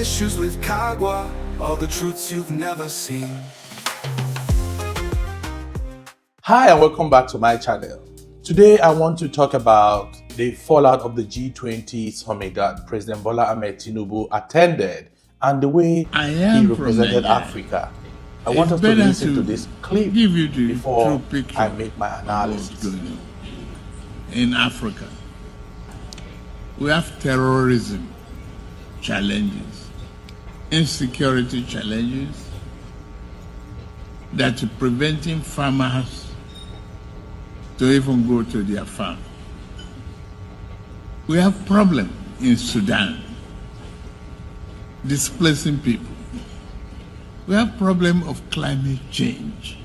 issues with Kagwa, all the truths you've never seen. Hi and welcome back to my channel. Today I want to talk about the fallout of the G20 Summit that President Bola Tinubu attended and the way he represented Africa. I want us to listen to this clip before I make my analysis. In Africa, we have terrorism challenges, insecurity challenges that are preventing farmers to even go to their farm. We have problem in Sudan, displacing people. We have problem of climate change,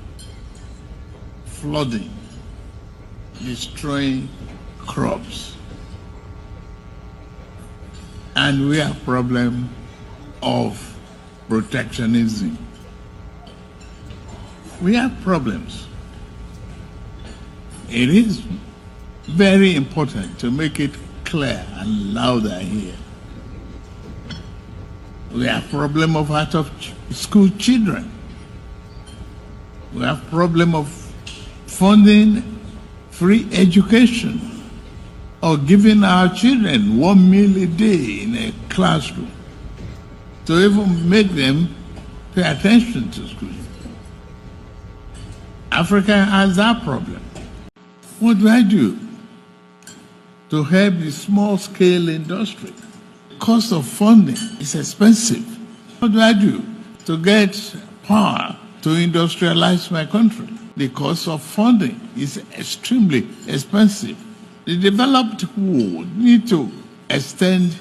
flooding, destroying crops. And we have problem of protectionism. We have problems. It is very important to make it clear and louder here. We have problem of out of school children. We have problem of funding free education or giving our children 1 meal a day in a classroom to even make them pay attention to school. Africa has that problem. What do I do to help the small-scale industry? Cost of funding is expensive. What do I do to get power to industrialize my country? The cost of funding is extremely expensive. The developed world need to extend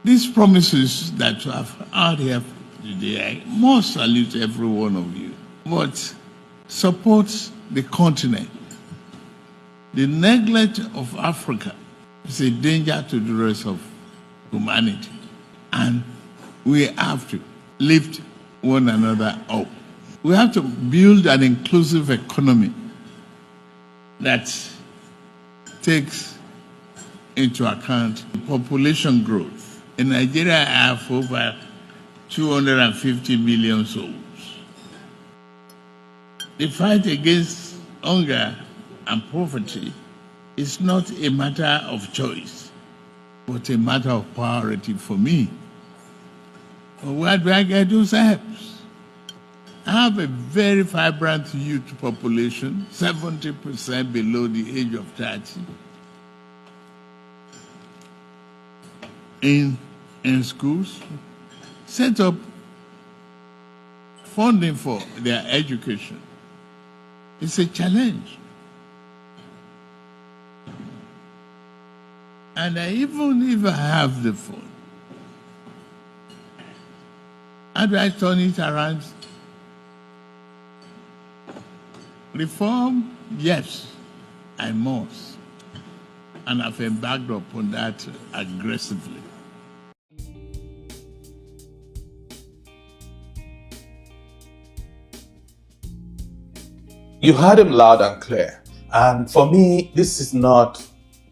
these promises that you have heard here today. I must salute every one of you, but support the continent. The neglect of Africa is a danger to the rest of humanity, and we have to lift one another up. We have to build an inclusive economy that takes into account population growth. In Nigeria, I have over 250 million souls. The fight against hunger and poverty is not a matter of choice, but a matter of priority for me. Where do I get those helps? I have a very vibrant youth population, 70% below the age of 30, in schools, set up funding for their education. It's a challenge. And even if I have the fund, how do I turn it around? Reform, yes, I must. And I've embarked upon that aggressively. You heard him loud and clear. And for me, this is not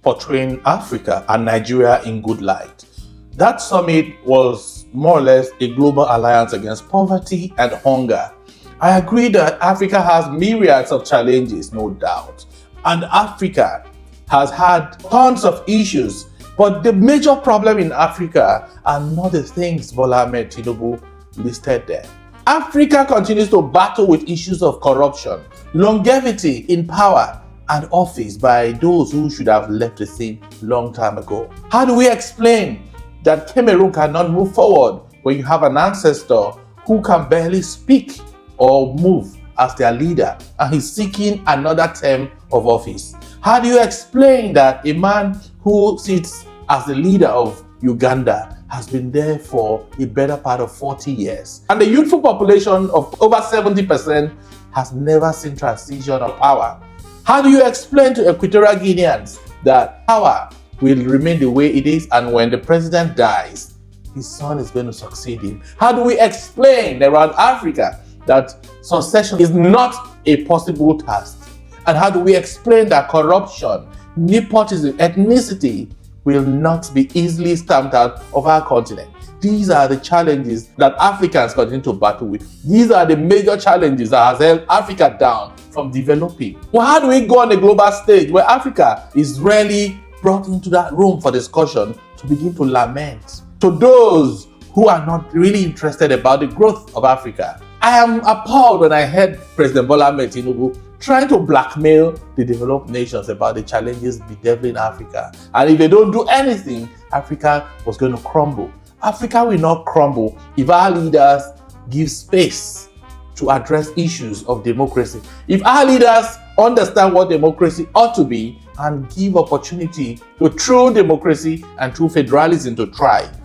portraying Africa and Nigeria in good light. That summit was more or less a global alliance against poverty and hunger. I agree that Africa has myriads of challenges, no doubt. And Africa has had tons of issues. But the major problem in Africa are not the things Bola Tinubu listed there. Africa continues to battle with issues of corruption, longevity in power and office by those who should have left the scene long time ago. How do we explain that Cameroon cannot move forward when you have an ancestor who can barely speak or move as their leader and he's seeking another term of office? How do you explain that a man who sits as the leader of Uganda has been there for a better part of 40 years and the youthful population of over 70% has never seen transition of power? How do you explain to Equatorial Guineans that power will remain the way it is and when the president dies, his son is going to succeed him? How do we explain around Africa that succession is not a possible task? And how do we explain that corruption, nepotism, ethnicity will not be easily stamped out of our continent? These are the challenges that Africans continue to battle with. These are the major challenges that has held Africa down from developing. Well, how do we go on a global stage where Africa is rarely brought into that room for discussion to begin to lament? To those who are not really interested about the growth of Africa, I am appalled when I heard President Bola Tinubu trying to blackmail the developed nations about the challenges bedeviling Africa. And if they don't do anything, Africa was going to crumble. Africa will not crumble if our leaders give space to address issues of democracy. If our leaders understand what democracy ought to be and give opportunity to true democracy and true federalism to thrive.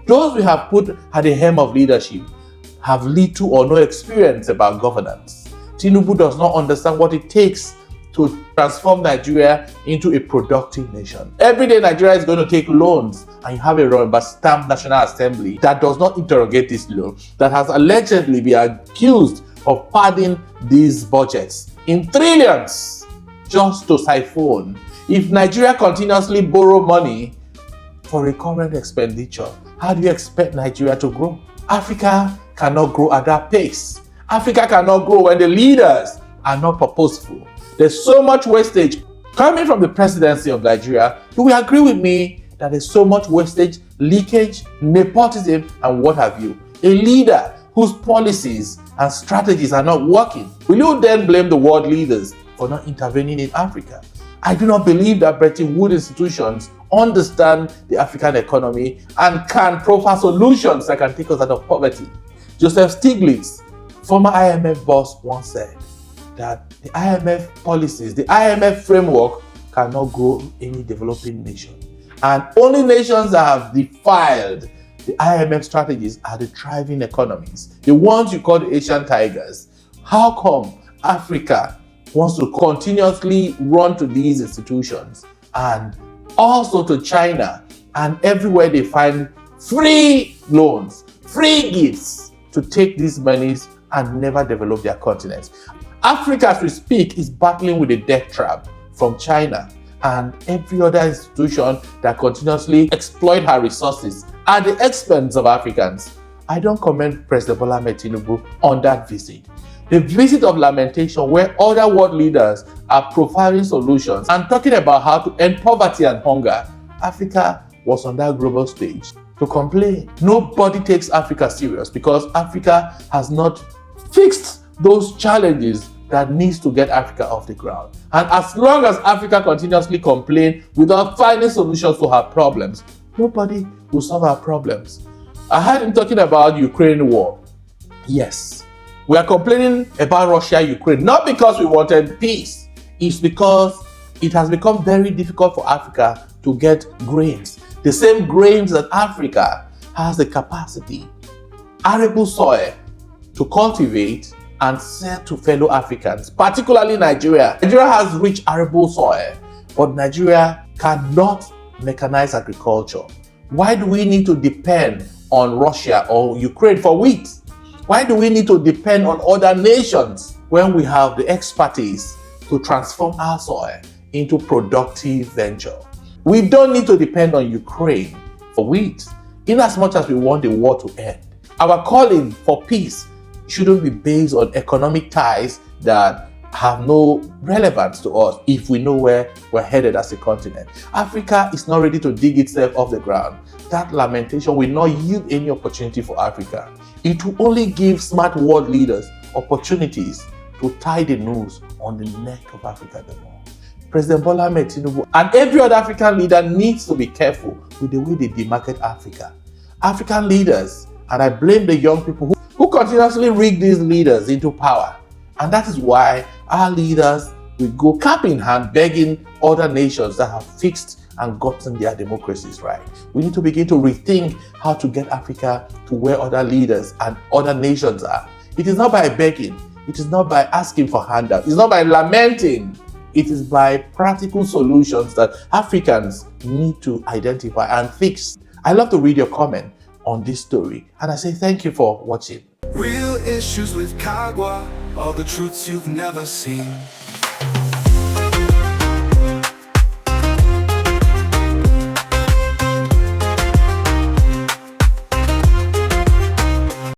Those we have put at the helm of leadership have little or no experience about governance. Tinubu does not understand what it takes to transform Nigeria into a productive nation. Every day Nigeria is going to take loans, and you have a rubber-stamped National Assembly that does not interrogate this loan, that has allegedly been accused of padding these budgets in trillions just to siphon. If Nigeria continuously borrow money for recurrent expenditure, how do you expect Nigeria to grow? Africa cannot grow at that pace. Africa cannot grow when the leaders are not purposeful. There's so much wastage coming from the presidency of Nigeria. You will agree with me that there's so much wastage, leakage, nepotism, and what have you. A leader whose policies and strategies are not working, will you then blame the world leaders for not intervening in Africa? I do not believe that Bretton Woods institutions understand the African economy and can proffer solutions that can take us out of poverty. Joseph Stiglitz, former IMF boss, once said that the IMF policies, the IMF framework cannot grow any developing nation. And only nations that have defiled the IMF strategies are the thriving economies, the ones you call the Asian tigers. How come Africa wants to continuously run to these institutions and also to China, and everywhere they find free loans, free gifts to take these monies and never develop their continents? Africa, as we speak, is battling with a death trap from China and every other institution that continuously exploit her resources at the expense of Africans. I don't commend President Bola Tinubu on that visit. The visit of lamentation, where other world leaders are providing solutions and talking about how to end poverty and hunger. Africa was on that global stage to complain. Nobody takes Africa serious because Africa has not fixed those challenges that needs to get Africa off the ground. And as long as Africa continuously complains without finding solutions to her problems, nobody will solve our problems. I heard him talking about Ukraine war. Yes, we are complaining about Russia-Ukraine, not because we wanted peace. It's because it has become very difficult for Africa to get grains. The same grains that Africa has the capacity, arable soil, to cultivate and sell to fellow Africans, particularly Nigeria. Nigeria has rich arable soil, but Nigeria cannot mechanize agriculture. Why do we need to depend on Russia or Ukraine for wheat? Why do we need to depend on other nations when we have the expertise to transform our soil into productive venture? We don't need to depend on Ukraine for wheat, in as much as we want the war to end. Our calling for peace shouldn't be based on economic ties that have no relevance to us if we know where we're headed as a continent. Africa is not ready to dig itself off the ground. That lamentation will not yield any opportunity for Africa. It will only give smart world leaders opportunities to tie the noose on the neck of Africa the more. President Bola Tinubu and every other African leader needs to be careful with the way they demarket Africa. African leaders, and I blame the young people who continuously rig these leaders into power. And that is why our leaders will go cap in hand begging other nations that have fixed and gotten their democracies right. We need to begin to rethink how to get Africa to where other leaders and other nations are. It is not by begging. It is not by asking for handouts. It's not by lamenting. It is by practical solutions that Africans need to identify and fix. I love to read your comment on this story, and I say thank you for watching. Real issues with Kagwa, all the truths you've never seen.